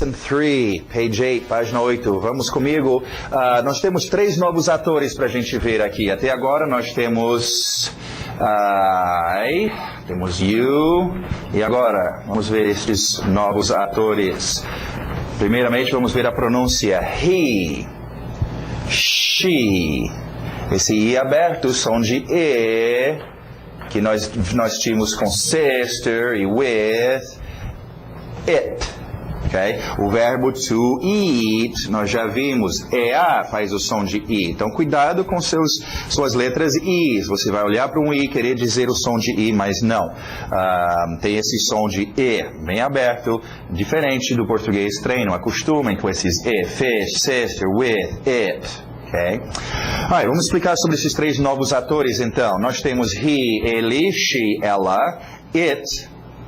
Lesson 3, page 8, página 8. Vamos comigo. Nós temos 3 novos atores para a gente ver aqui. Até agora nós temos I, temos you. E agora, vamos ver esses novos atores. Primeiramente, vamos ver a pronúncia. He, she. Esse I aberto, som de E, que nós tínhamos com sister e with. It, ok? O verbo to eat, nós já vimos, EA faz o som de I. Então, cuidado com suas letras I. Você vai olhar para um I e querer dizer o som de I, mas não. Tem esse som de E, bem aberto, diferente do português treino. Acostumem com esses E, fish, sister, with, it. Okay. Vamos explicar sobre esses 3 novos atores, então. Nós temos he, ele, she, ela, it,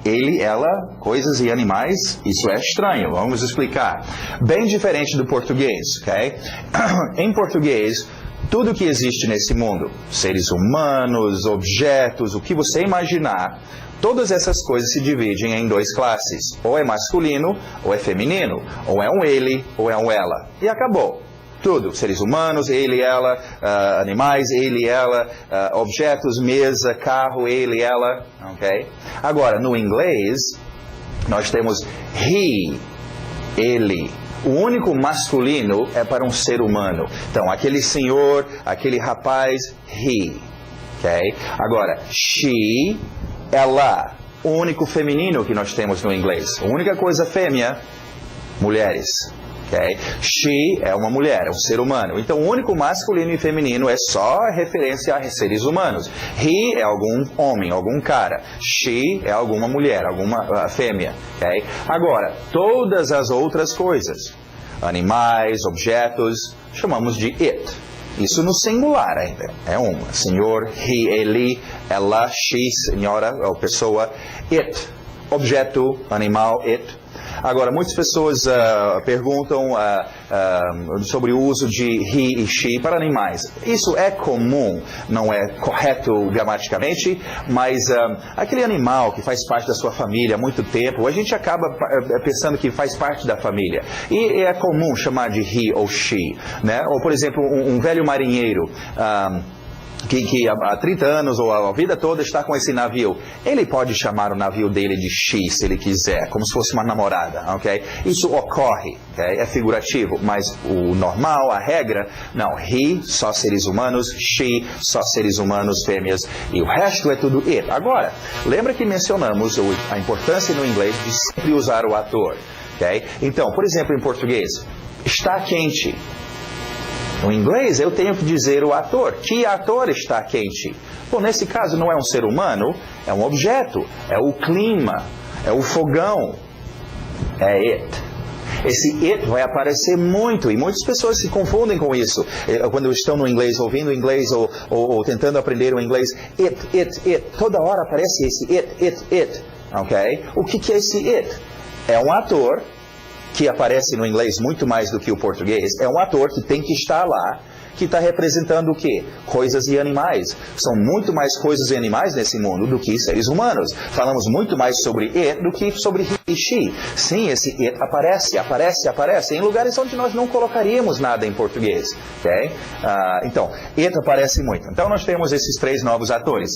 ele, ela, coisas e animais. Isso é estranho, vamos explicar. Bem diferente do português, ok? Em português, tudo que existe nesse mundo, seres humanos, objetos, o que você imaginar, todas essas coisas se dividem em 2 classes. Ou é masculino, ou é feminino. Ou é um ele, ou é um ela. E acabou. Tudo, seres humanos, ele, ela, animais, ele, ela, objetos, mesa, carro, ele, ela, ok? Agora, no inglês, nós temos he, ele. O único masculino é para um ser humano. Então, aquele senhor, aquele rapaz, he, ok? Agora, she, ela. O único feminino que nós temos no inglês. A única coisa fêmea, mulheres. Okay? She é uma mulher, é um ser humano. Então, o único masculino e feminino é só referência a seres humanos. He é algum homem, algum cara. She é alguma mulher, alguma fêmea. Okay? Agora, todas as outras coisas, animais, objetos, chamamos de it. Isso no singular ainda. É uma. Senhor, he, ele, ela, she, senhora, ou pessoa. It, objeto, animal, it. Agora, muitas pessoas perguntam sobre o uso de he e she para animais. Isso é comum, não é correto gramaticalmente, mas aquele animal que faz parte da sua família há muito tempo, a gente acaba pensando que faz parte da família. E é comum chamar de he ou she, né? Ou, por exemplo, um velho marinheiro que há 30 anos ou a vida toda está com esse navio. Ele pode chamar o navio dele de she, se ele quiser, como se fosse uma namorada, ok? Isso ocorre, okay? É figurativo, mas o normal, a regra, não. He, só seres humanos, she, só seres humanos, fêmeas, e o resto é tudo it. Agora, lembra que mencionamos a importância no inglês de sempre usar o ator, ok? Então, por exemplo, em português, está quente. No inglês, eu tenho que dizer o ator. Que ator está quente? Bom, nesse caso, não é um ser humano, é um objeto. É o clima, é o fogão. É it. Esse it vai aparecer muito, e muitas pessoas se confundem com isso. Quando estão no inglês, ouvindo inglês, ou tentando aprender o inglês. It. Toda hora aparece esse it. Ok? O que é esse it? É um ator que aparece no inglês muito mais do que o português, é um ator que tem que estar lá, que está representando o quê? Coisas e animais. São muito mais coisas e animais nesse mundo do que seres humanos. Falamos muito mais sobre it do que sobre he e she. Sim, esse it aparece em lugares onde nós não colocaríamos nada em português. Okay? Então, it aparece muito. Então, nós temos esses 3 novos atores.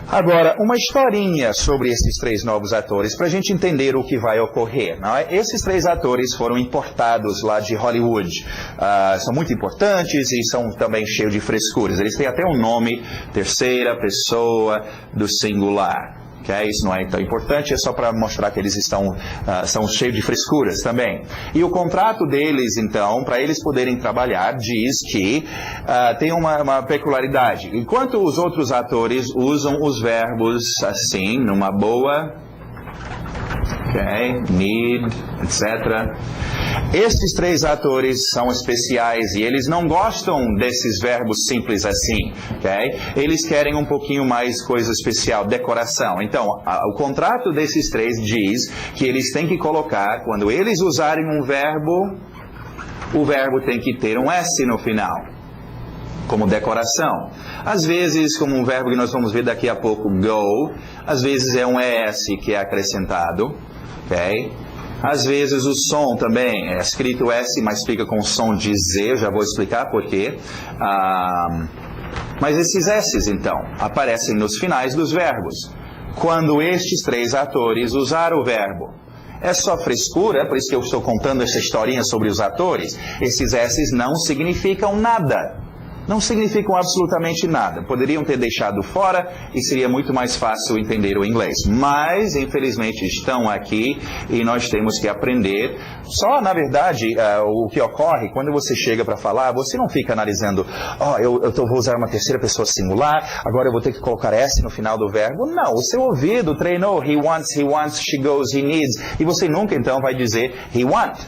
Agora, uma historinha sobre esses 3 novos atores, para a gente entender o que vai ocorrer. Não é? Esses 3 atores foram importados lá de Hollywood. São muito importantes e são também cheios de frescuras. Eles têm até um nome, terceira pessoa do singular. Okay? Isso não é tão importante, é só para mostrar que eles são cheios de frescuras também. E o contrato deles, então, para eles poderem trabalhar, diz que tem uma peculiaridade. Enquanto os outros atores usam os verbos assim, numa boa, okay, need, etc., estes 3 atores são especiais e eles não gostam desses verbos simples assim, ok? Eles querem um pouquinho mais coisa especial, decoração. Então, o contrato desses 3 diz que eles têm que colocar, quando eles usarem um verbo, o verbo tem que ter um S no final, como decoração. Às vezes, como um verbo que nós vamos ver daqui a pouco, go, às vezes é um ES que é acrescentado, ok? Às vezes o som também é escrito S, mas fica com som de Z, eu já vou explicar por quê. Mas esses S's, então, aparecem nos finais dos verbos. Quando estes três atores usaram o verbo. É só frescura, por isso que eu estou contando essa historinha sobre os atores. Esses S's não significam nada. Não significam absolutamente nada. Poderiam ter deixado fora e seria muito mais fácil entender o inglês. Mas, infelizmente, estão aqui e nós temos que aprender. Só, na verdade, o que ocorre quando você chega para falar, você não fica analisando, vou usar uma terceira pessoa singular, agora eu vou ter que colocar S no final do verbo. Não, o seu ouvido treinou he wants, she goes, he needs. E você nunca, então, vai dizer he want.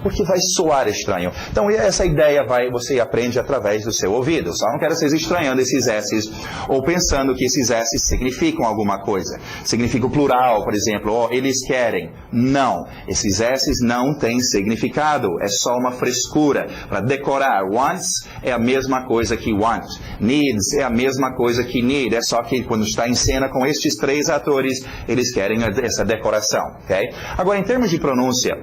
Porque vai soar estranho. Então, essa ideia você aprende através do seu ouvido. Só não quero vocês estranhando esses S's ou pensando que esses S's significam alguma coisa. Significa o plural, por exemplo. Eles querem. Não. Esses S's não têm significado. É só uma frescura para decorar. Wants é a mesma coisa que want. Needs é a mesma coisa que need. É só que quando está em cena com estes três atores, eles querem essa decoração. Okay? Agora, em termos de pronúncia,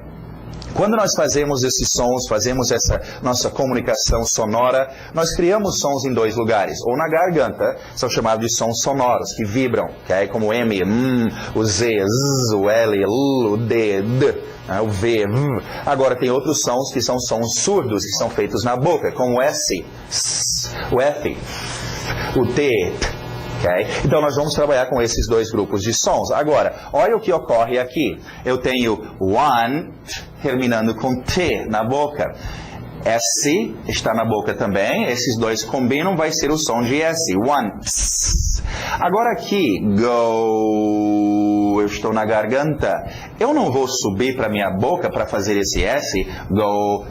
quando nós fazemos esses sons, fazemos essa nossa comunicação sonora, nós criamos sons em dois lugares. Ou na garganta, são chamados de sons sonoros, que vibram, okay? Como o M, o Z, Z, o L, L, o D, D, o V, V. Agora tem outros sons que são sons surdos, que são feitos na boca, como o S, S, o F, o T, T. Okay? Então nós vamos trabalhar com esses dois grupos de sons. Agora, olha o que ocorre aqui. Eu tenho one terminando com T na boca. S está na boca também. Esses dois combinam, vai ser o som de S. One. Agora aqui, go, eu estou na garganta. Eu não vou subir para minha boca para fazer esse S. Go.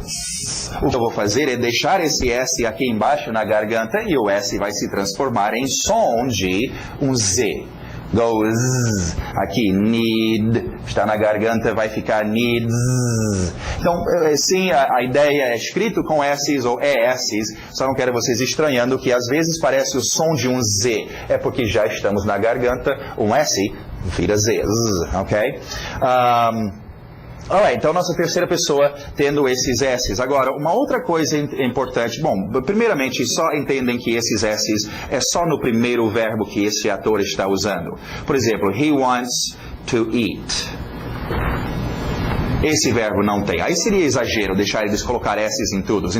O que eu vou fazer é deixar esse S aqui embaixo na garganta e o S vai se transformar em som de um Z. Goes. Aqui, need. Está na garganta, vai ficar needs. Então, sim, a ideia é escrito com S's ou ES's. Só não quero vocês estranhando que às vezes parece o som de um Z. É porque já estamos na garganta. Um S vira Z. Ok? Então nossa terceira pessoa tendo esses S's. Agora, uma outra coisa importante. Bom, primeiramente, só entendem que esses S's é só no primeiro verbo que esse ator está usando. Por exemplo, he wants to eat. Esse verbo não tem. Aí seria exagero deixar eles colocar S's em todos.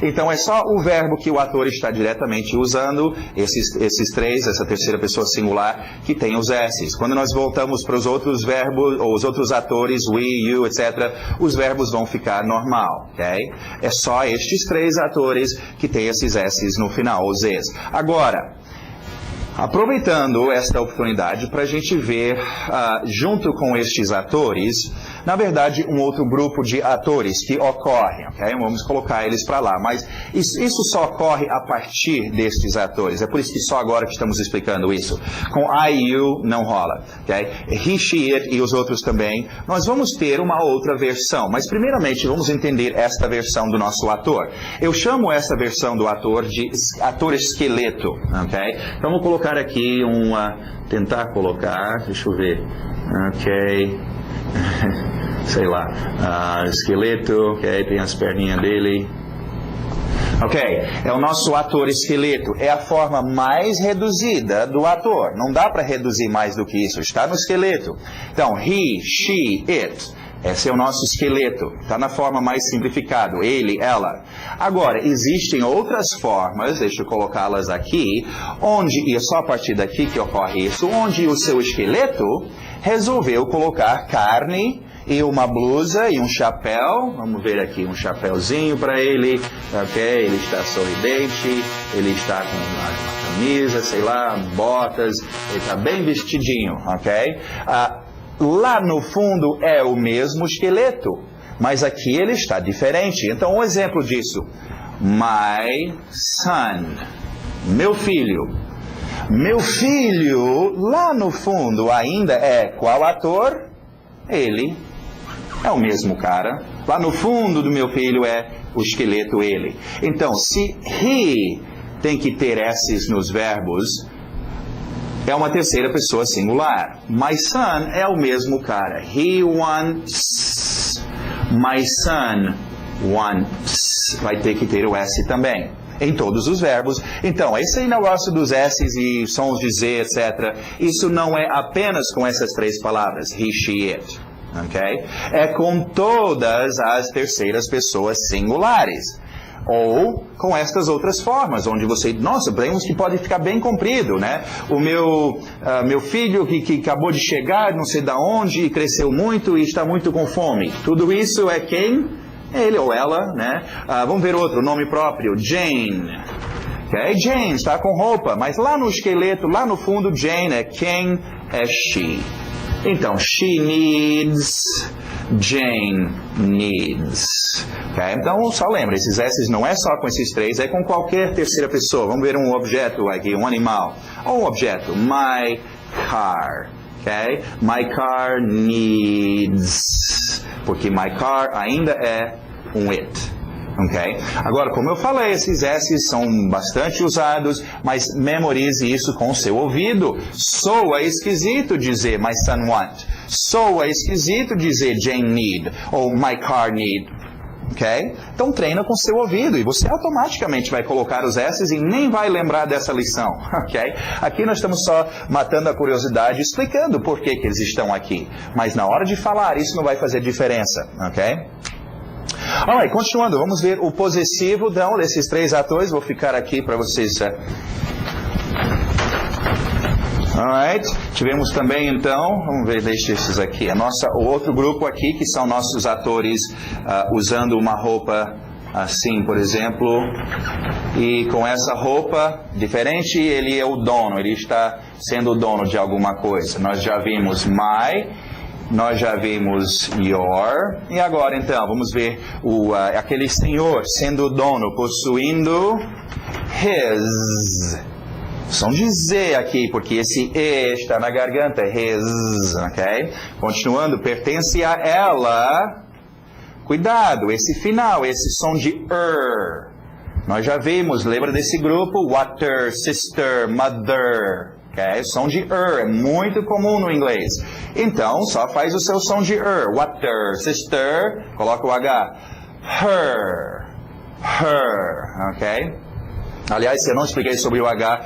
Então é só o verbo que o ator está diretamente usando, esses três, essa terceira pessoa singular, que tem os S's. Quando nós voltamos para os outros verbos, ou os outros atores, we, you, etc., os verbos vão ficar normal, ok? É só estes três atores que tem esses S's no final, os Z's. Agora, aproveitando esta oportunidade para a gente ver, junto com estes atores, na verdade, um outro grupo de atores que ocorrem, ok? Vamos colocar eles para lá, mas isso só ocorre a partir destes atores. É por isso que só agora que estamos explicando isso. Com I, you, não rola, ok? He, she, it e os outros também. Nós vamos ter uma outra versão, mas primeiramente vamos entender esta versão do nosso ator. Eu chamo essa versão do ator de ator esqueleto, ok? Então vou colocar aqui tentar colocar, deixa eu ver, ok, sei lá, esqueleto, ok, tem as perninhas dele, ok, é o nosso ator esqueleto, é a forma mais reduzida do ator, não dá para reduzir mais do que isso, está no esqueleto. Então, he, she, it. Esse é o nosso esqueleto, está na forma mais simplificada, ele, ela. Agora, existem outras formas, deixa eu colocá-las aqui, e é só a partir daqui que ocorre isso, onde o seu esqueleto resolveu colocar carne e uma blusa e um chapéu. Vamos ver aqui um chapéuzinho para ele, ok? Ele está sorridente, ele está com uma camisa, sei lá, botas, ele está bem vestidinho, ok? Lá no fundo é o mesmo esqueleto, mas aqui ele está diferente. Então, um exemplo disso. My son. Meu filho. Meu filho, lá no fundo ainda é qual ator? Ele. É o mesmo cara. Lá no fundo do meu filho é o esqueleto ele. Então, se he tem que ter S's nos verbos, é uma terceira pessoa singular. My son é o mesmo cara. He wants. My son wants. Vai ter que ter o S também. Em todos os verbos. Então, esse negócio dos S's e sons de Z, etc. Isso não é apenas com essas três palavras. He, she, it. Okay? É com todas as terceiras pessoas singulares. Ou com estas outras formas, onde você... Nossa, vemos que pode ficar bem comprido, né? O meu filho que acabou de chegar, não sei de onde, cresceu muito e está muito com fome. Tudo isso é quem? Ele ou ela, né? Vamos ver outro, nome próprio, Jane. Okay? Jane está com roupa, mas lá no esqueleto, lá no fundo, Jane é quem? É she. Então, she needs, Jane needs. Okay? Então, só lembra, esses S's não é só com esses três, é com qualquer terceira pessoa. Vamos ver um objeto aqui, um animal. Ou um objeto, my car. Okay? My car needs. Porque my car ainda é um it. Okay? Agora, como eu falei, esses S's são bastante usados, mas memorize isso com o seu ouvido. Soa esquisito dizer my son want. Soa esquisito dizer Jane need. Ou my car need. Okay? Então treina com o seu ouvido e você automaticamente vai colocar os S's e nem vai lembrar dessa lição. Okay? Aqui nós estamos só matando a curiosidade, explicando por que eles estão aqui. Mas na hora de falar, isso não vai fazer diferença. Okay? Alright, continuando, vamos ver o possessivo então, desses três atores. Vou ficar aqui para vocês. Alright, tivemos também então, vamos ver, deixa esses aqui, o outro grupo aqui, que são nossos atores usando uma roupa assim, por exemplo, e com essa roupa diferente, ele é o dono, ele está sendo o dono de alguma coisa. Nós já vimos my, nós já vimos your, e agora então, vamos ver aquele senhor sendo o dono, possuindo his. Som de Z aqui, porque esse E está na garganta, his, ok? Continuando, pertence a ela. Cuidado, esse final, esse som de Nós já vimos, lembra desse grupo? Water, sister, mother. Okay? Som de é muito comum no inglês. Então, só faz o seu som de Water, sister, coloca o H. Her, ok? Aliás, se eu não expliquei sobre o H,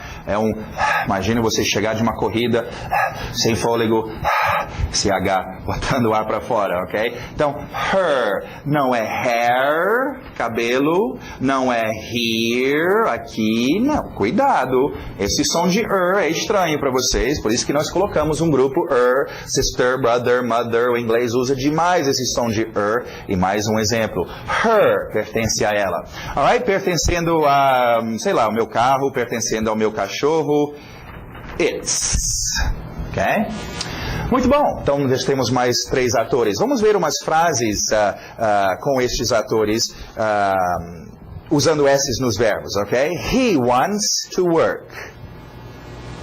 imagine você chegar de uma corrida, sem fôlego, esse H, botando o ar para fora, ok? Então, her, não é hair, cabelo, não é here, aqui, não, cuidado. Esse som de é estranho para vocês, por isso que nós colocamos um grupo sister, brother, mother, o inglês usa demais esse som de e mais um exemplo, her, pertence a ela. Alright, pertencendo a... sei lá, o meu carro, pertencendo ao meu cachorro, it's. Ok? Muito bom. Então, nós temos mais três atores. Vamos ver umas frases com estes atores usando S's nos verbos, ok? He wants to work.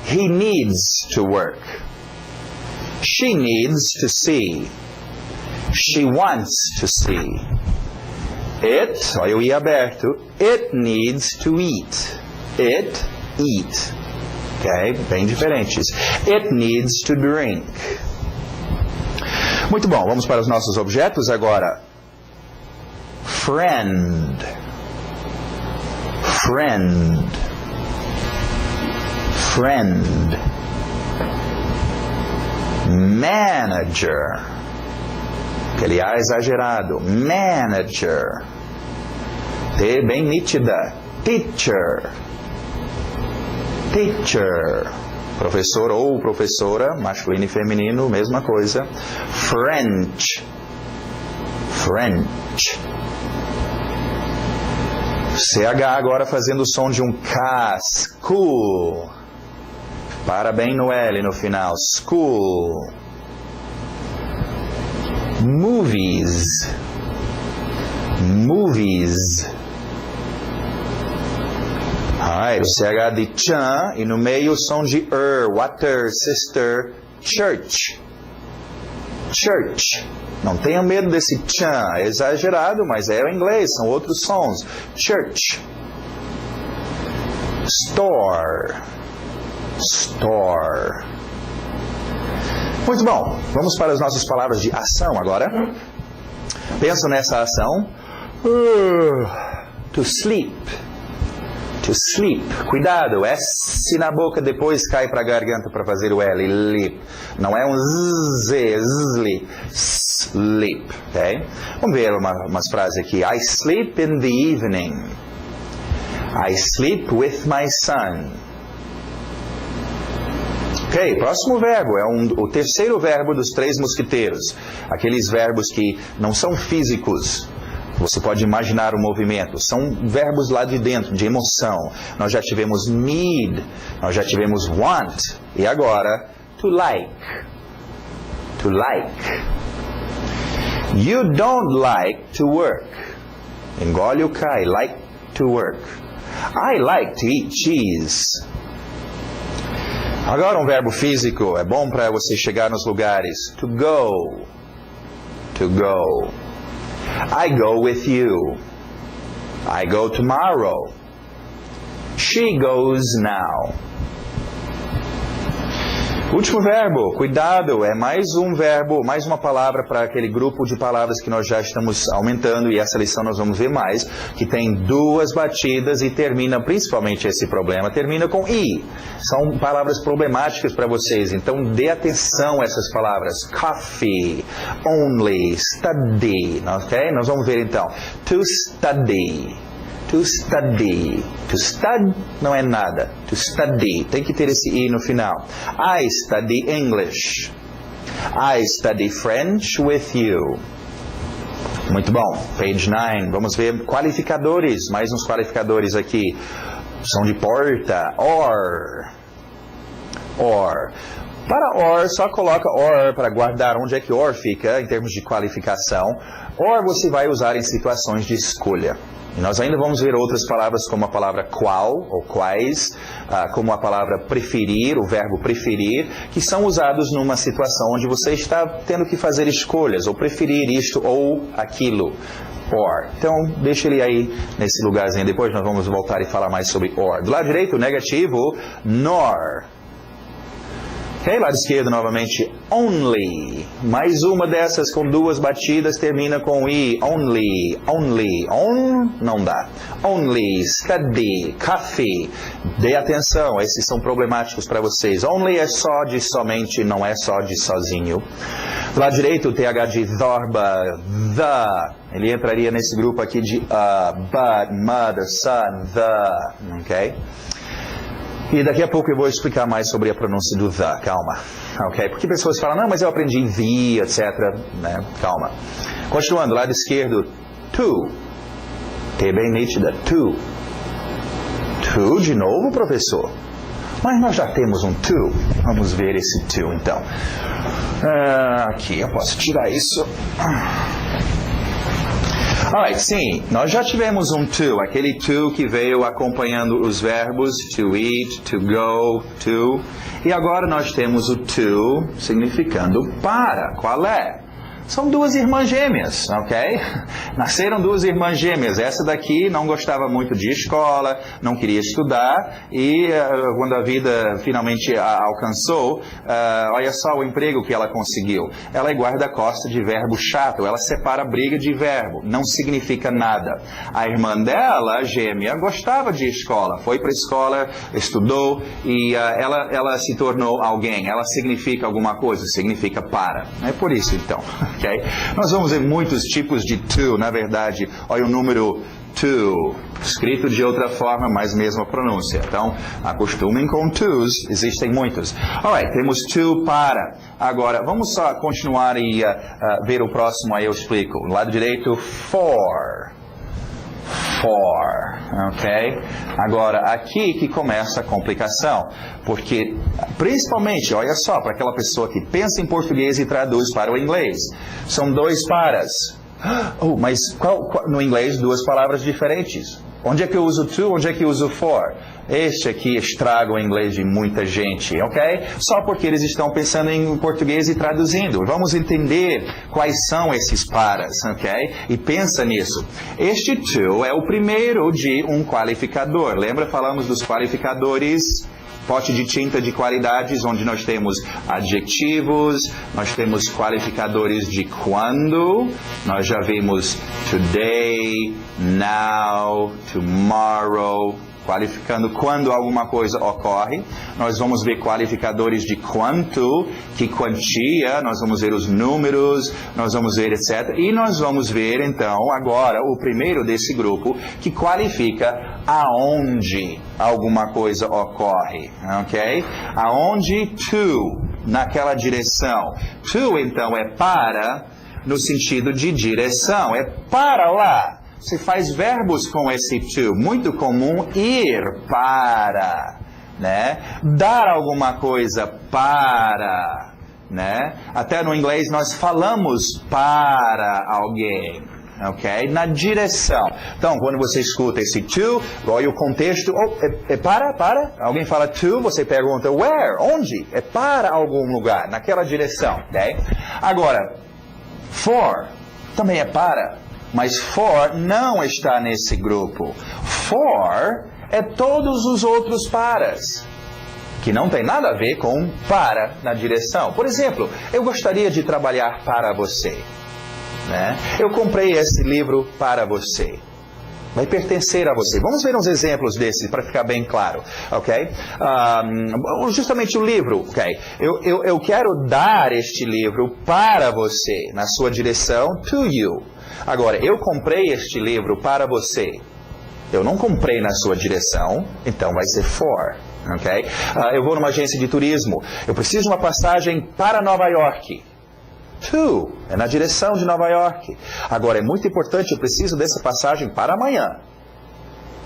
He needs to work. She needs to see. She wants to see. It, olha o I aberto, it needs to eat. It, eat. Ok? Bem diferentes. It needs to drink. Muito bom, vamos para os nossos objetos agora. Friend. Friend. Friend. Manager. Aquele A exagerado. Manager. T bem nítida. Teacher. Teacher. Professor ou professora, masculino e feminino, mesma coisa. French. French. CH agora fazendo o som de um K. School. Para bem no L no final. School. Movies. Movies. O CH de chan e no meio o som de water, sister, church. Church. Não tenha medo desse chan, é exagerado, mas é o inglês, são outros sons. Church. Store. Store. Muito bom. Vamos para as nossas palavras de ação agora. Pensa nessa ação. To sleep. To sleep. Cuidado, S na boca depois cai para a garganta para fazer o L. Lip. Não é um Z, sleep. Sleep, ok? Vamos ver umas frases aqui. I sleep in the evening. I sleep with my son. Ok, próximo verbo. É o terceiro verbo dos 3 mosquiteiros. Aqueles verbos que não são físicos. Você pode imaginar o movimento. São verbos lá de dentro, de emoção. Nós já tivemos need, nós já tivemos want. E agora, to like. To like. You don't like to work. Engole o K, like to work. I like to eat cheese. Agora um verbo físico. É bom para você chegar nos lugares. To go. To go. I go with you. I go tomorrow. She goes now. Último verbo, cuidado, é mais um verbo, mais uma palavra para aquele grupo de palavras que nós já estamos aumentando e essa lição nós vamos ver mais, que tem 2 batidas e termina, principalmente esse problema, termina com I. São palavras problemáticas para vocês, então dê atenção a essas palavras. Coffee, only, study, ok? Nós vamos ver então. To study. To study. To stud não é nada. To study. Tem que ter esse I no final. I study English. I study French with you. Muito bom. Page 9. Vamos ver qualificadores. Mais uns qualificadores aqui. Som de porta. Or. Or. Para or, só coloca or para guardar onde é que or fica em termos de qualificação. Or você vai usar em situações de escolha. E nós ainda vamos ver outras palavras como a palavra qual ou quais, como a palavra preferir, o verbo preferir, que são usados numa situação onde você está tendo que fazer escolhas, ou preferir isto ou aquilo. Or. Então, deixa ele aí nesse lugarzinho. Depois nós vamos voltar e falar mais sobre or. Do lado direito, negativo, nor. Ok, lado esquerdo novamente, only. Mais uma dessas com 2 batidas termina com I. Only, only. On não dá. Only, study, coffee. Dê atenção, esses são problemáticos para vocês. Only é só de somente, não é só de sozinho. Do lado direito, o TH de dorba, the. Ele entraria nesse grupo aqui de but, mother, son, the. Ok? E daqui a pouco eu vou explicar mais sobre a pronúncia do the, calma. Ok? Porque pessoas falam, não, mas eu aprendi the, etc. Né? Calma. Continuando, lado esquerdo, to. T bem nítida, to. To de novo, professor? Mas nós já temos um to. Vamos ver esse to, então. Aqui, eu posso tirar isso. Alright, sim, nós já tivemos um to, aquele to que veio acompanhando os verbos to eat, to go, to. E agora nós temos o to significando para. Qual é? São 2 irmãs gêmeas, ok? Nasceram 2 irmãs gêmeas. Essa daqui não gostava muito de escola, não queria estudar e quando a vida finalmente a alcançou, olha só o emprego que ela conseguiu. Ela é guarda-costas de verbo chato, ela separa briga de verbo, não significa nada. A irmã dela, gêmea, gostava de escola, foi para a escola, estudou e ela se tornou alguém. Ela significa alguma coisa, significa para. É por isso então. Okay? Nós vamos ver muitos tipos de to, na verdade. Olha o número to, escrito de outra forma, mas mesma pronúncia. Então, acostumem com tos, existem muitos. Alright, temos to para. Agora, vamos só continuar e ver o próximo, aí eu explico. No lado direito, for. For, ok? Agora, aqui que começa a complicação, porque, principalmente, olha só, para aquela pessoa que pensa em português e traduz para o inglês, são 2 paras. Oh, mas no inglês, 2 palavras diferentes. Onde é que eu uso to, onde é que eu uso for? Este aqui estraga o inglês de muita gente, ok? Só porque eles estão pensando em português e traduzindo. Vamos entender quais são esses paras, ok? E pensa nisso. Este to é o primeiro de um qualificador. Lembra, falamos dos qualificadores pote de tinta de qualidades, onde nós temos adjetivos, nós temos qualificadores de quando, nós já vimos today, now, tomorrow, qualificando quando alguma coisa ocorre. Nós vamos ver qualificadores de quanto, que quantia, nós vamos ver os números, nós vamos ver etc. E nós vamos ver, então, agora, o primeiro desse grupo, que qualifica aonde alguma coisa ocorre, ok? Aonde to, naquela direção. To, então, é para, no sentido de direção, é para lá. Você faz verbos com esse to. Muito comum ir para, né? Dar alguma coisa para, né? Até no inglês nós falamos para alguém, ok? Na direção. Então, quando você escuta esse to, olha o contexto. Oh, é para? Alguém fala to, você pergunta where? Onde? É para algum lugar, naquela direção, ok? Agora, for também é para. Mas for não está nesse grupo. For é todos os outros paras, que não tem nada a ver com para na direção. Por exemplo, eu gostaria de trabalhar para você, né? Eu comprei esse livro para você. Vai pertencer a você. Vamos ver uns exemplos desses para ficar bem claro, ok? Justamente o livro, ok? Eu quero dar este livro para você, na sua direção, to you. Agora, eu comprei este livro para você. Eu não comprei na sua direção, então vai ser for, ok? Eu vou numa agência de turismo. Eu preciso de uma passagem para Nova York. To, é na direção de Nova York. Agora, é muito importante, eu preciso dessa passagem para amanhã.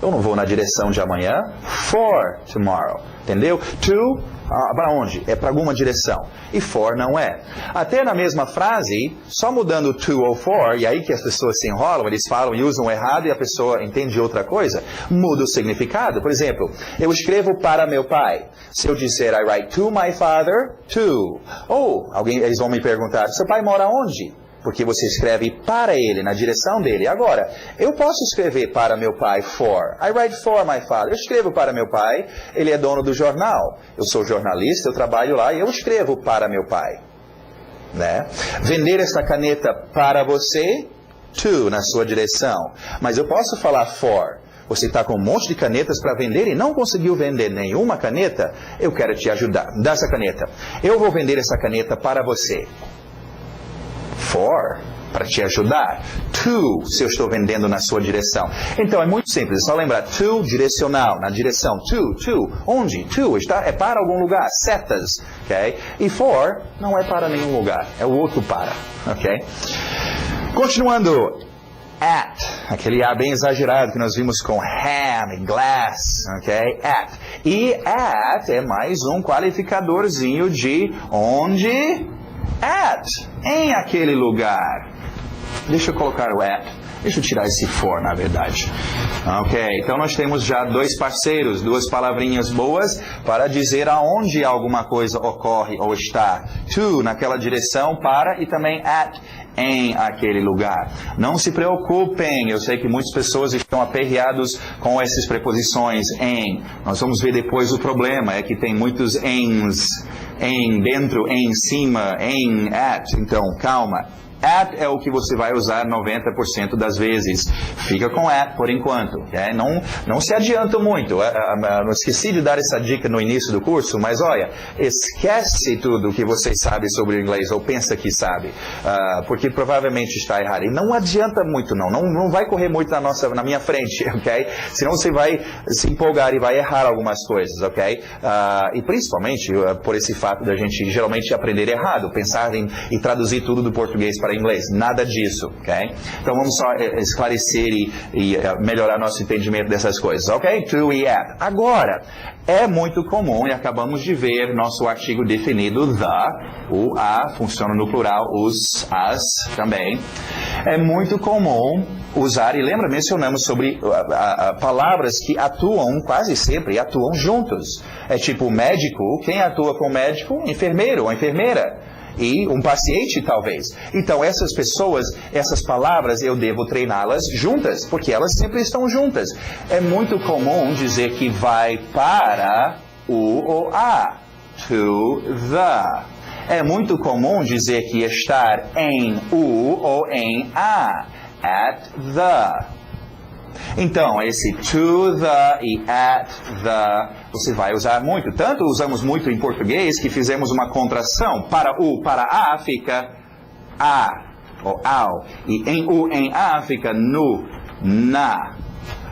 Eu não vou na direção de amanhã. For tomorrow. Entendeu? To, para onde? É para alguma direção. E for não é. Até na mesma frase, só mudando to ou for, e aí que as pessoas se enrolam, eles falam e usam errado e a pessoa entende outra coisa, muda o significado. Por exemplo, eu escrevo para meu pai. Se eu disser I write to my father, to. Ou, eles vão me perguntar, seu pai mora onde? Porque você escreve para ele, na direção dele. Agora, eu posso escrever para meu pai, for. I write for my father. Eu escrevo para meu pai, ele é dono do jornal. Eu sou jornalista, eu trabalho lá e eu escrevo para meu pai. Né? Vender esta caneta para você, to, na sua direção. Mas eu posso falar for. Você está com um monte de canetas para vender e não conseguiu vender nenhuma caneta, eu quero te ajudar. Dá essa caneta. Eu vou vender essa caneta para você. For, para te ajudar. To, se eu estou vendendo na sua direção. Então, é muito simples, é só lembrar. To, direcional, na direção. To, onde? To, é para algum lugar. Setas, ok? E for, não é para nenhum lugar. É o outro para, ok? Continuando. At, aquele A bem exagerado que nós vimos com ham e glass, ok? At. E at é mais um qualificadorzinho de onde? At, em aquele lugar. Deixa eu colocar o at. Deixa eu tirar esse for, na verdade. Ok, então nós temos já dois parceiros, duas palavrinhas boas para dizer aonde alguma coisa ocorre ou está. To, naquela direção, para, e também at, em aquele lugar. Não se preocupem, eu sei que muitas pessoas estão aperreados com essas preposições em. Nós vamos ver depois o problema, é que tem muitos ens, em dentro, em cima, em at. Então, calma. At é o que você vai usar 90% das vezes. Fica com at por enquanto. Okay? Não se adianta muito. Eu esqueci de dar essa dica no início do curso, mas olha, esquece tudo que você sabe sobre o inglês, ou pensa que sabe, porque provavelmente está errado. E não adianta muito não vai correr muito na minha frente, ok? Senão você vai se empolgar e vai errar algumas coisas, ok? E principalmente por esse fato da gente geralmente aprender errado, pensar e traduzir tudo do português para inglês. Nada disso, ok? Então vamos só esclarecer e melhorar nosso entendimento dessas coisas, ok? To e at. Agora, é muito comum, e acabamos de ver nosso artigo definido, the, o a, funciona no plural, os, as também. É muito comum usar, e lembra, mencionamos sobre palavras que atuam, quase sempre atuam juntos. É tipo médico, quem atua com médico? Enfermeiro ou enfermeira. E um paciente, talvez. Então, essas pessoas, essas palavras, eu devo treiná-las juntas, porque elas sempre estão juntas. É muito comum dizer que vai para o ou a. To the. É muito comum dizer que estar em o ou em a. At the. Então, esse to the e at the você vai usar muito. Tanto usamos muito em português que fizemos uma contração. Para o, para a fica a ou ao. E em o, em a fica no, na.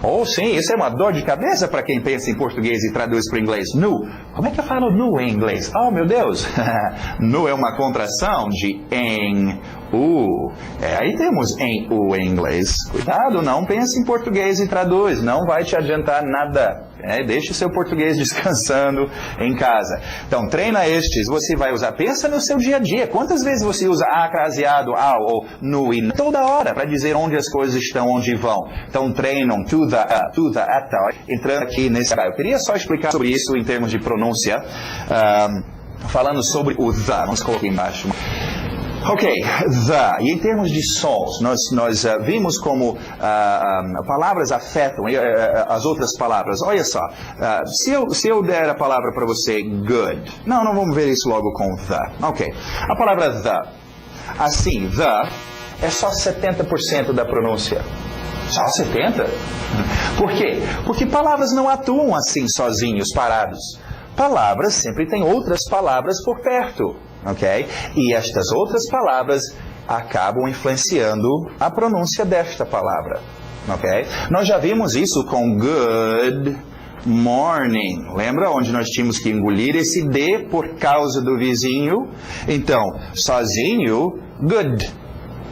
Oh, sim, isso é uma dor de cabeça para quem pensa em português e traduz para o inglês. Nu. Como é que eu falo nu em inglês? Oh, meu Deus. Nu é uma contração de em u. Aí temos em u em inglês. Cuidado, não pense em português e traduz. Não vai te adiantar nada. Deixe seu português descansando em casa. Então, treina estes. Você vai usar. Pensa no seu dia a dia. Quantas vezes você usa a craseado, ao ou no e toda hora para dizer onde as coisas estão, onde vão. Então, treinam to the, at. Entrando aqui nesse... Eu queria só explicar sobre isso em termos de pronúncia. Falando sobre o the. Vamos colocar aqui embaixo. Ok, the. E em termos de sons, nós vimos como palavras afetam as outras palavras. Olha só, se eu der a palavra para você good, não vamos ver isso logo com the. Ok, a palavra the, assim, the é só 70% da pronúncia. Só 70%? Por quê? Porque palavras não atuam assim sozinhos, parados. Palavras sempre têm outras palavras por perto. Ok? E estas outras palavras acabam influenciando a pronúncia desta palavra. Ok? Nós já vimos isso com good morning. Lembra onde nós tínhamos que engolir esse D por causa do vizinho? Então, sozinho, good.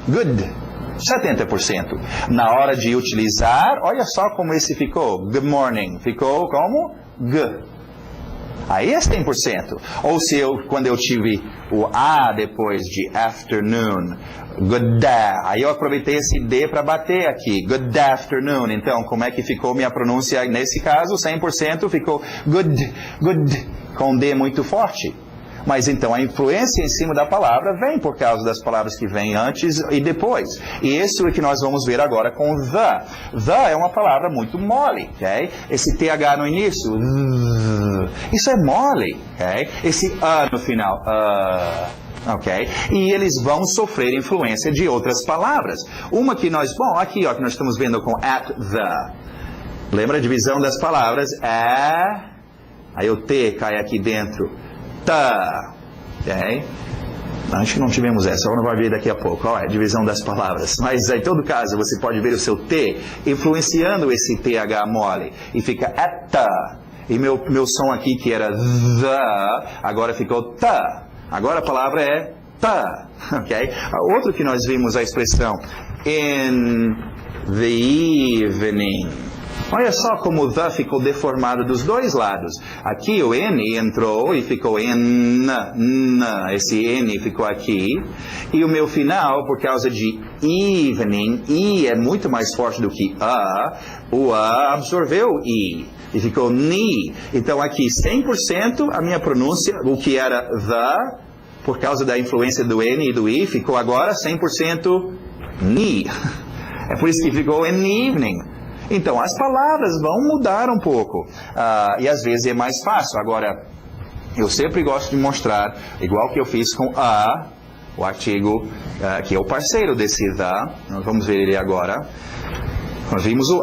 Good. 70%. Na hora de utilizar, olha só como esse ficou. Good morning. Ficou como? G. Aí é 100%. Ou se quando eu tive o A depois de afternoon, good day, aí eu aproveitei esse D para bater aqui, good afternoon. Então, como é que ficou minha pronúncia nesse caso? 100% ficou good, com D muito forte. Mas então a influência em cima da palavra vem por causa das palavras que vêm antes e depois. E isso é que nós vamos ver agora com the. The é uma palavra muito mole, ok? Esse TH no início, isso é mole, ok? Esse A no final, ok? E eles vão sofrer influência de outras palavras. Uma que nós, aqui ó, que nós estamos vendo com at the. Lembra a divisão das palavras? Aí o T cai aqui dentro. Tá, ok? Acho que não tivemos essa, não vai ver daqui a pouco. Ó, é a divisão das palavras. Mas em todo caso, você pode ver o seu T influenciando esse TH mole. E fica eta. E meu som aqui, que era the, agora ficou ta. Agora a palavra é ta, ok? Outro que nós vimos a expressão in the evening. Olha só como o the ficou deformado dos dois lados. Aqui o N entrou e ficou N. Esse N ficou aqui. E o meu final, por causa de evening, I é muito mais forte do que A. O A absorveu I. E ficou ni. Então aqui 100% a minha pronúncia, o que era the, por causa da influência do N e do I, ficou agora 100% ni. É por isso que ficou in evening. Então, as palavras vão mudar um pouco. E às vezes é mais fácil. Agora, eu sempre gosto de mostrar, igual que eu fiz com a, o artigo, que é o parceiro desse the. Nós vamos ver ele agora. Nós vimos o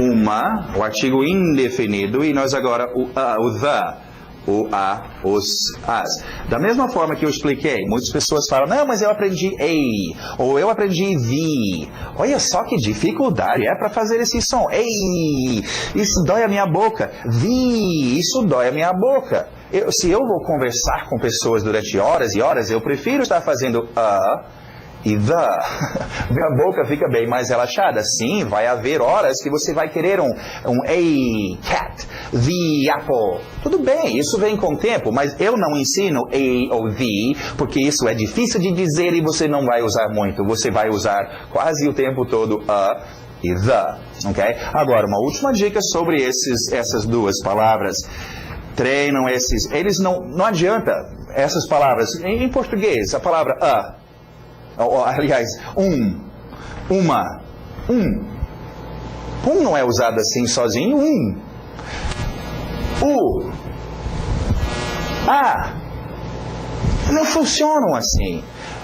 uma, o artigo indefinido, e nós agora o the. O a, os, as. Da mesma forma que eu expliquei, muitas pessoas falam, não, mas eu aprendi a, ou eu aprendi the. Olha só que dificuldade é para fazer esse som. Ei, isso dói a minha boca. The, isso dói a minha boca. Se eu vou conversar com pessoas durante horas e horas, eu prefiro estar fazendo a e the. Minha boca fica bem mais relaxada. Sim, vai haver horas que você vai querer um a cat, the apple. Tudo bem, isso vem com o tempo, mas eu não ensino a ou the, porque isso é difícil de dizer e você não vai usar muito. Você vai usar quase o tempo todo a e the, ok? Agora, uma última dica sobre essas duas palavras. Treinam esses, eles não adianta essas palavras. Em português, a palavra a, aliás, uma, um não é usado assim sozinho, o, a. Não funcionam assim.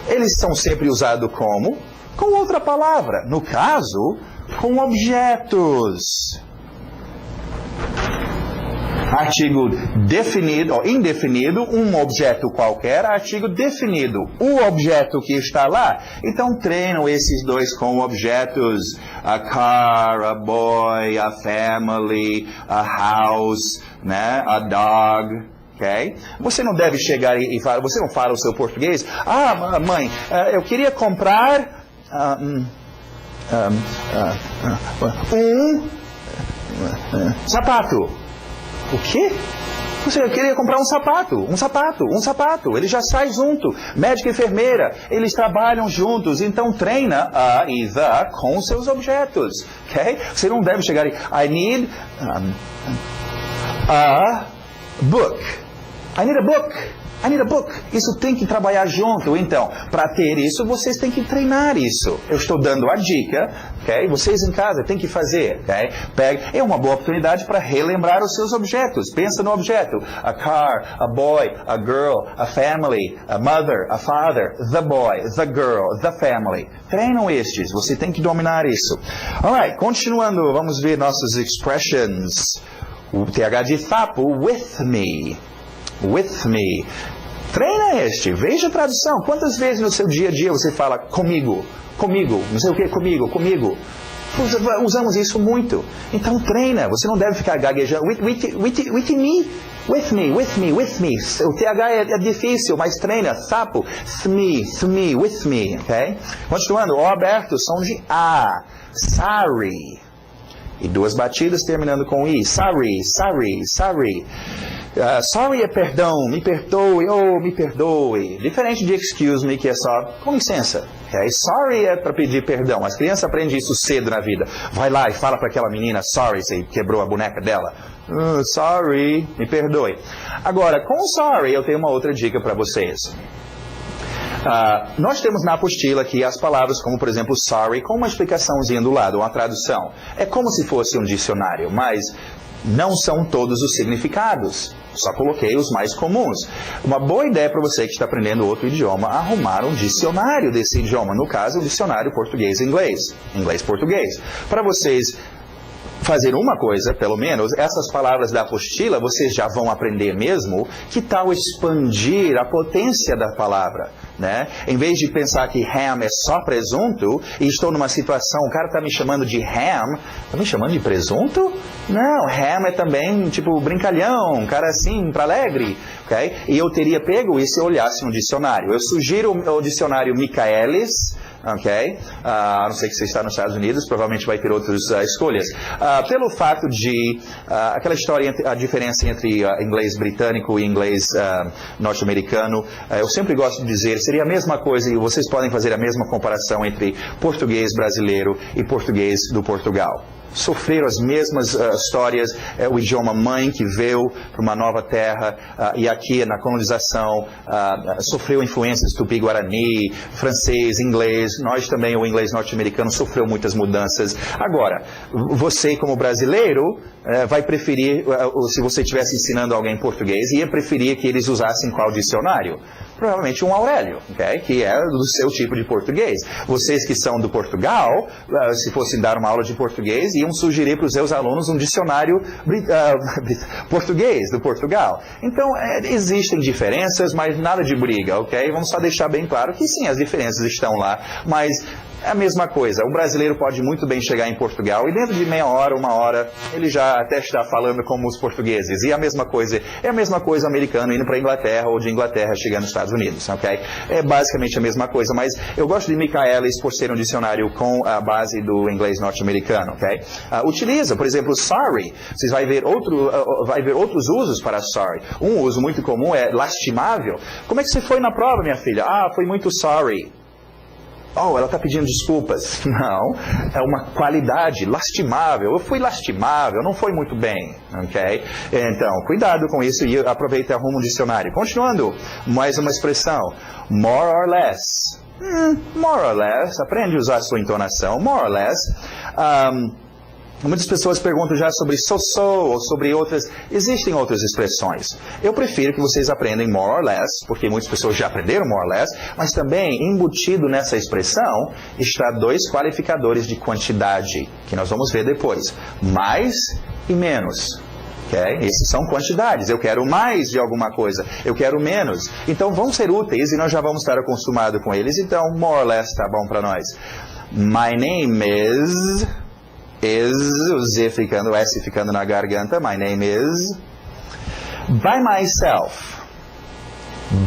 Eles são sempre usados como? Com outra palavra. No caso, com objetos. Artigo definido ou indefinido, um objeto qualquer, artigo definido, o objeto que está lá. Então treinam esses dois com objetos, a car, a boy, a family, a house, né, a dog. Okay? Você não deve chegar e falar, você não fala o seu português. Ah, mãe, eu queria comprar sapato. O quê? Você queria comprar um sapato. Ele já sai junto. Médico e enfermeira, eles trabalham juntos. Então treina a e the com seus objetos. Okay? Você não deve chegar e I need a book. I need a book. I need a book. Isso tem que trabalhar junto. Então, para ter isso, vocês têm que treinar isso. Eu estou dando a dica, ok? Vocês em casa têm que fazer, ok? É uma boa oportunidade para relembrar os seus objetos. Pensa no objeto. A car, a boy, a girl, a family, a mother, a father, the boy, the girl, the family. Treinam estes. Você tem que dominar isso. Alright, continuando, vamos ver nossas expressions. O TH de sapo, with me. With me. Treina este, veja a tradução. Quantas vezes no seu dia a dia você fala comigo, não sei o que, comigo. Usamos isso muito. Então treina, você não deve ficar gaguejando. With me. O TH é difícil, mas treina. Sapo, me, with me. Okay? Continuando, O aberto, som de A. Sorry. E duas batidas terminando com I. Sorry. Sorry é perdão, me perdoe, me perdoe. Diferente de excuse me, que é só com licença. Okay? Sorry é para pedir perdão. As crianças aprendem isso cedo na vida. Vai lá e fala para aquela menina, sorry, você quebrou a boneca dela. Sorry, me perdoe. Agora, com sorry, eu tenho uma outra dica para vocês. Nós temos na apostila aqui as palavras como, por exemplo, sorry, com uma explicaçãozinha do lado, uma tradução. É como se fosse um dicionário, mas não são todos os significados. Só coloquei os mais comuns. Uma boa ideia para você que está aprendendo outro idioma, arrumar um dicionário desse idioma. No caso, um dicionário português-inglês. Inglês-português. Para vocês fazer uma coisa, pelo menos, essas palavras da apostila, vocês já vão aprender mesmo. Que tal expandir a potência da palavra? Né? Em vez de pensar que ham é só presunto, e estou numa situação, o cara está me chamando de ham, está me chamando de presunto? Não, ham é também tipo brincalhão, um cara assim, para alegre. Okay? E eu teria pego isso se eu olhasse um dicionário. Eu sugiro o dicionário Michaelis. Ok? A não ser que você está nos Estados Unidos, provavelmente vai ter outras escolhas. Pelo fato de aquela história, a diferença entre inglês britânico e inglês norte-americano, eu sempre gosto de dizer, seria a mesma coisa, e vocês podem fazer a mesma comparação entre português brasileiro e português do Portugal. Sofreram as mesmas histórias, o idioma mãe que veio para uma nova terra e aqui na colonização sofreu influências tupi-guarani, francês, inglês, nós também, o inglês norte-americano sofreu muitas mudanças. Agora, você como brasileiro vai preferir, se você estivesse ensinando alguém português, ia preferir que eles usassem qual dicionário? Provavelmente um Aurélio, okay? Que é do seu tipo de português. Vocês que são do Portugal, se fossem dar uma aula de português, iam sugerir para os seus alunos um dicionário português do Portugal. Então, existem diferenças, mas nada de briga, ok? Vamos só deixar bem claro que sim, as diferenças estão lá, mas é a mesma coisa. O brasileiro pode muito bem chegar em Portugal e dentro de meia hora, uma hora, ele já até está falando como os portugueses. E a mesma coisa, é a mesma coisa o americano indo para a Inglaterra ou de Inglaterra chegando nos Estados Unidos, ok? É basicamente a mesma coisa, mas eu gosto de Michaelis por ser um dicionário com a base do inglês norte-americano, ok? Utiliza, por exemplo, sorry. Vocês vai ver outros usos para sorry. Um uso muito comum é lastimável. Como é que você foi na prova, minha filha? Foi muito sorry. Ela está pedindo desculpas. Não, é uma qualidade, lastimável. Eu fui lastimável, não foi muito bem, ok? Então, cuidado com isso e aproveita e arruma um dicionário. Continuando, mais uma expressão, more or less. More or less, aprende a usar a sua entonação, more or less. Muitas pessoas perguntam já sobre so-so ou sobre outras. Existem outras expressões. Eu prefiro que vocês aprendam more or less, porque muitas pessoas já aprenderam more or less, mas também embutido nessa expressão está 2 qualificadores de quantidade, que nós vamos ver depois. Mais e menos. Okay? Essas são quantidades. Eu quero mais de alguma coisa, eu quero menos. Então vão ser úteis e nós já vamos estar acostumados com eles. Então, more or less está bom para nós. My name is... o Z ficando, o S ficando na garganta. My name is. By myself.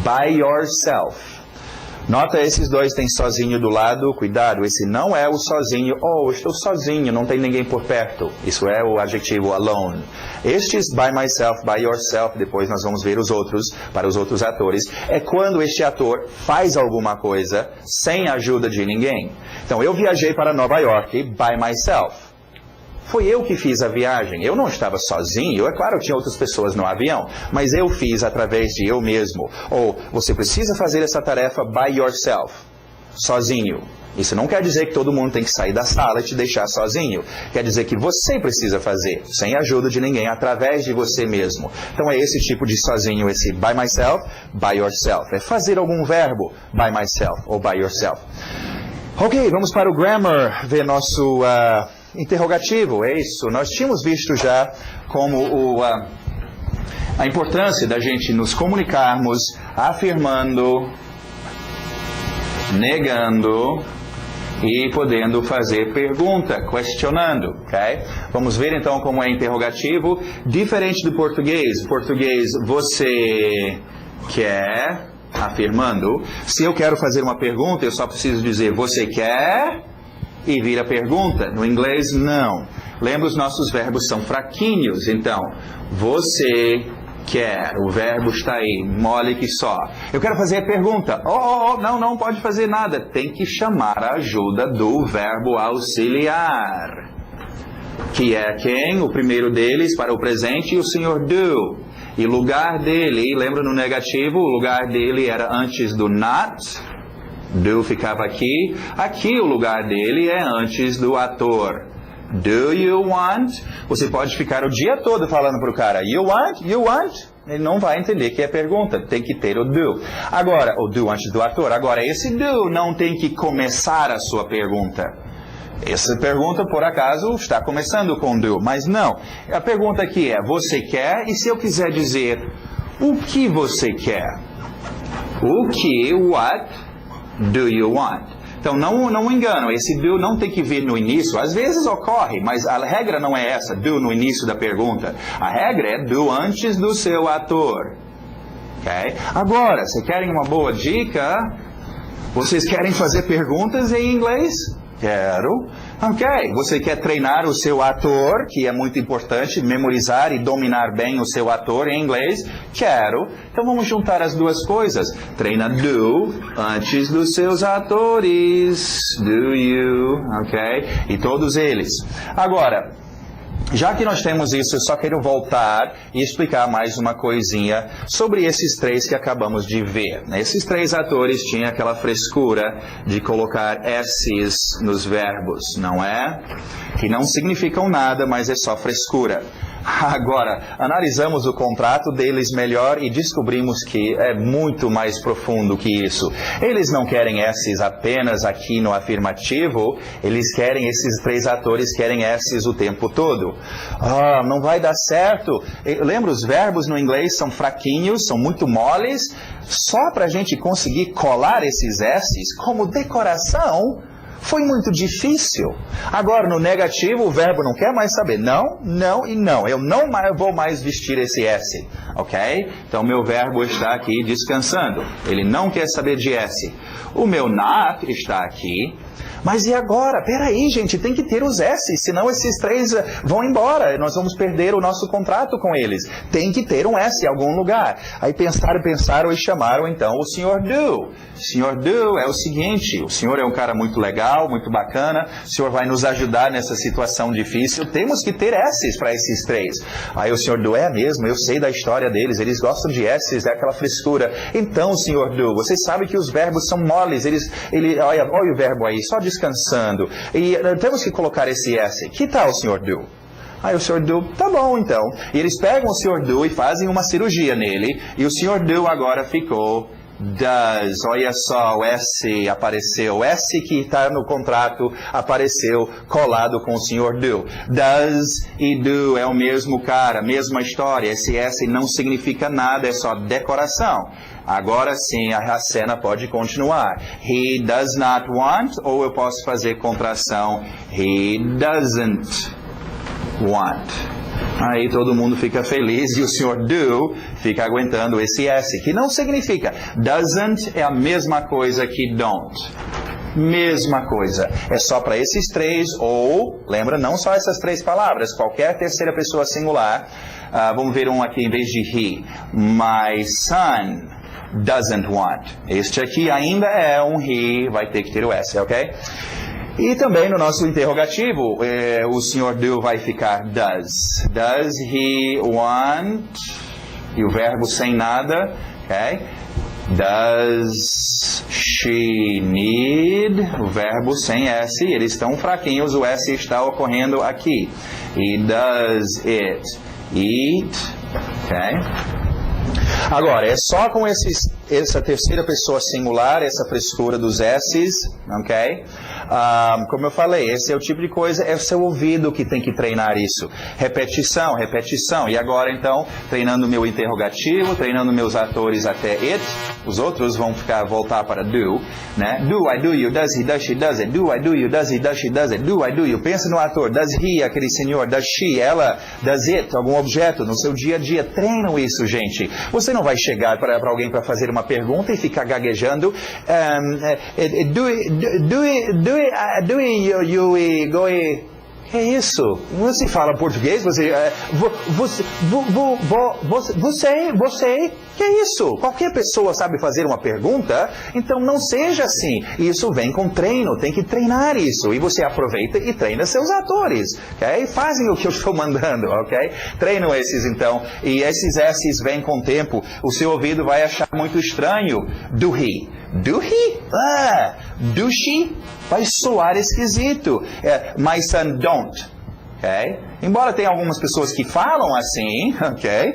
By yourself. Nota, esses 2 tem sozinho do lado. Cuidado, esse não é o sozinho. Oh, eu estou sozinho, não tem ninguém por perto. Isso é o adjetivo alone. Estes by myself, by yourself, depois nós vamos ver os outros, para os outros atores, é quando este ator faz alguma coisa sem a ajuda de ninguém. Então, eu viajei para Nova York by myself. Foi eu que fiz a viagem. Eu não estava sozinho. É claro que tinha outras pessoas no avião, mas eu fiz através de eu mesmo. Ou você precisa fazer essa tarefa by yourself, sozinho. Isso não quer dizer que todo mundo tem que sair da sala e te deixar sozinho. Quer dizer que você precisa fazer, sem a ajuda de ninguém, através de você mesmo. Então é esse tipo de sozinho, esse by myself, by yourself. É fazer algum verbo, by myself ou by yourself. Ok, vamos para o grammar, ver nosso... interrogativo, é isso. Nós tínhamos visto já como a importância da gente nos comunicarmos afirmando, negando e podendo fazer pergunta, questionando, ok? Vamos ver então como é interrogativo. Diferente do português. Português, você quer, afirmando. Se eu quero fazer uma pergunta, eu só preciso dizer, você quer... e vira pergunta. No inglês, não. Lembra, os nossos verbos são fraquinhos. Então, você quer. O verbo está aí, mole que só. Eu quero fazer a pergunta. Não pode fazer nada. Tem que chamar a ajuda do verbo auxiliar. Que é quem? O primeiro deles para o presente, o senhor do. E lugar dele, lembra no negativo, o lugar dele era antes do not. Do ficava aqui. Aqui o lugar dele é antes do ator. Do you want? Você pode ficar o dia todo falando para o cara, you want? You want? Ele não vai entender que é pergunta. Tem que ter o do. Agora, o do antes do ator. Agora, esse do não tem que começar a sua pergunta. Essa pergunta, por acaso, está começando com do. Mas não. A pergunta aqui é, você quer? E se eu quiser dizer, o que você quer? O que? What? Do you want? Então, não engano, esse do não tem que vir no início. Às vezes ocorre, mas a regra não é essa, do no início da pergunta. A regra é do antes do seu ator. Okay? Agora, vocês querem uma boa dica? Vocês querem fazer perguntas em inglês? Quero. Ok, você quer treinar o seu ator, que é muito importante, memorizar e dominar bem o seu ator em inglês? Quero. Então vamos juntar as duas coisas. Treina do antes dos seus atores. Do you, ok? E todos eles. Agora, já que nós temos isso, eu só quero voltar e explicar mais uma coisinha sobre esses 3 que acabamos de ver. Esses 3 atores tinham aquela frescura de colocar S's nos verbos, não é? Que não significam nada, mas é só frescura. Agora, analisamos o contrato deles melhor e descobrimos que é muito mais profundo que isso. Eles não querem S's apenas aqui no afirmativo, eles querem, esses 3 atores querem S's o tempo todo. Não vai dar certo. Lembra, os verbos no inglês são fraquinhos, são muito moles. Só para a gente conseguir colar esses S's como decoração, foi muito difícil. Agora, no negativo, o verbo não quer mais saber. Não, não e não. Eu não vou mais vestir esse S. Ok? Então, meu verbo está aqui descansando. Ele não quer saber de S. O meu not está aqui. Mas e agora? Peraí, gente, tem que ter os S, senão esses 3 vão embora. Nós vamos perder o nosso contrato com eles. Tem que ter um S em algum lugar. Aí pensaram e chamaram então o Sr. Do. Sr. Do é o seguinte, o senhor é um cara muito legal, muito bacana, o senhor vai nos ajudar nessa situação difícil, temos que ter S's para esses 3. Aí o Sr. Do, é mesmo, eu sei da história deles, eles gostam de S's, é aquela frescura. Então, Sr. Do, vocês sabem que os verbos são moles, olha o verbo aí, só de descansando. E temos que colocar esse S. Que tal o Sr. Do? Aí o Sr. Do, tá bom então. E eles pegam o Sr. Do e fazem uma cirurgia nele. E o Sr. Do agora ficou does. Olha só, o S apareceu. O S que está no contrato apareceu colado com o Sr. Do. Does e do é o mesmo cara, mesma história. Esse S não significa nada, é só decoração. Agora sim, a cena pode continuar. He does not want, ou eu posso fazer contração. He doesn't want. Aí todo mundo fica feliz e o Sr. Do fica aguentando esse S, que não significa. Doesn't é a mesma coisa que don't. Mesma coisa. É só para esses três, ou, lembra, não só essas três palavras, qualquer terceira pessoa singular. Vamos ver um aqui em vez de he. My son doesn't want. Este aqui ainda é um he, vai ter que ter o S, ok? E também no nosso interrogativo, o Sr. Do vai ficar does. Does he want? E o verbo sem nada, ok? Does she need? O verbo sem S. Eles estão fraquinhos, o S está ocorrendo aqui. E does it eat? Ok? Agora, é só com essa terceira pessoa singular, essa frescura dos S's, ok? Como eu falei, esse é o tipo de coisa, é o seu ouvido que tem que treinar isso. Repetição, repetição. E agora, então, treinando meu interrogativo, treinando meus atores até it, os outros vão voltar para do, né? Do, I, do, you, does, he, does, she, does it. Do, I, do, you, does, he, does, she, does it. Do, I, do, you. Pensa no ator. Does he, aquele senhor. Does she, ela. Does it, algum objeto. No seu dia a dia, treinam isso, gente. Você não vai chegar para alguém para fazer uma pergunta e ficar gaguejando. Que isso? Você fala português? Você, que isso? Qualquer pessoa sabe fazer uma pergunta, então não seja assim. Isso vem com treino, tem que treinar isso. E você aproveita e treina seus atores, ok? Fazem o que eu estou mandando, ok? Treinam esses então, e esses S's vêm com o tempo. O seu ouvido vai achar muito estranho. Do he? Do he? Do she? Vai soar esquisito. My son don't. Okay? Embora tenha algumas pessoas que falam assim, ok?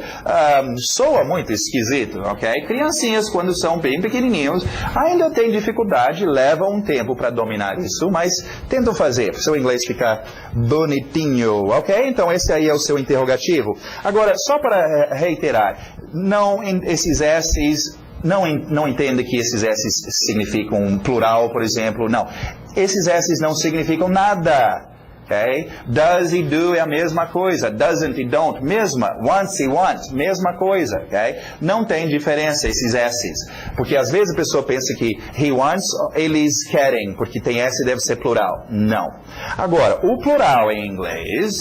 Soa muito esquisito, ok? Criancinhas, quando são bem pequenininhos, ainda têm dificuldade, levam um tempo para dominar isso, mas tentam fazer, para o seu inglês ficar bonitinho, ok? Então esse aí é o seu interrogativo. Agora, só para reiterar, não esses S's... Não entenda que esses S's significam plural, por exemplo. Não. Esses S's não significam nada. Okay? Does e do é a mesma coisa. Doesn't e don't, mesma. Wants e want, mesma coisa. Okay? Não tem diferença esses S's. Porque às vezes a pessoa pensa que he wants, eles querem, porque tem S deve ser plural. Não. Agora, o plural em inglês...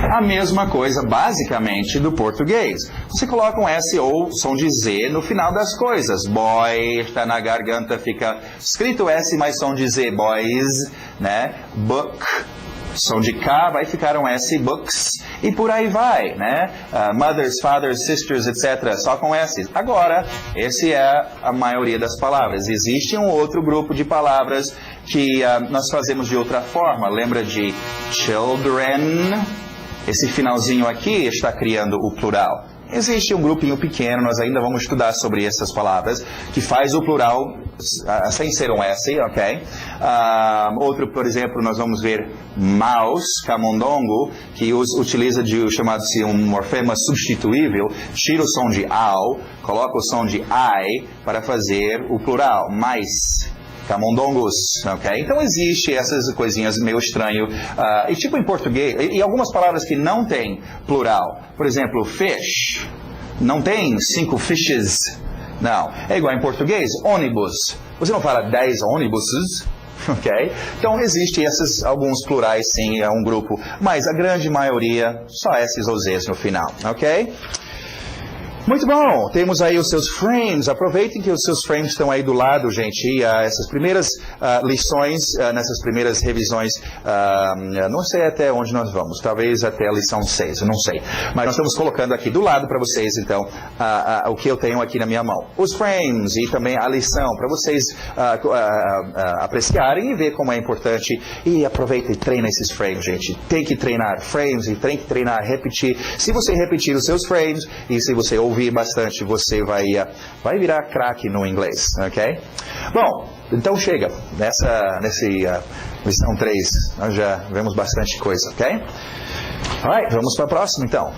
A mesma coisa, basicamente, do português. Você coloca um S ou som de Z no final das coisas. Boy, está na garganta, fica escrito S, mas som de Z. Boys, né? Book, som de K, vai ficar um S, books. E por aí vai, né? Mothers, fathers, sisters, etc. Só com S. Agora, esse é a maioria das palavras. Existe um outro grupo de palavras que nós fazemos de outra forma. Lembra de children? Esse finalzinho aqui está criando o plural. Existe um grupinho pequeno, nós ainda vamos estudar sobre essas palavras, que faz o plural sem ser um S, ok? Outro, por exemplo, nós vamos ver mouse, camundongo, que utiliza de chamado-se um morfema substituível, tira o som de ao, coloca o som de I para fazer o plural, mice. Camundongos, ok? Então existe essas coisinhas meio estranho. E tipo em português, e algumas palavras que não tem plural. Por exemplo, fish. Não tem 5 fishes. Não. É igual em português, ônibus. Você não fala 10 ônibuses. Ok? Então existe alguns plurais sim, é um grupo. Mas a grande maioria, só S's ou Z's no final. Ok? Muito bom, temos aí os seus frames, aproveitem que os seus frames estão aí do lado, gente, e essas primeiras lições, nessas primeiras revisões, não sei até onde nós vamos, talvez até a lição 6, eu não sei, mas nós estamos colocando aqui do lado para vocês, então, o que eu tenho aqui na minha mão, os frames e também a lição, para vocês apreciarem e ver como é importante, e aproveita e treina esses frames, gente, tem que treinar frames e tem que treinar, repetir, se você repetir os seus frames, e se você ouvir bastante, você vai virar craque no inglês, ok? Bom, então chega, nessa lição 3, nós já vemos bastante coisa, ok? Alright, vamos para a próxima então.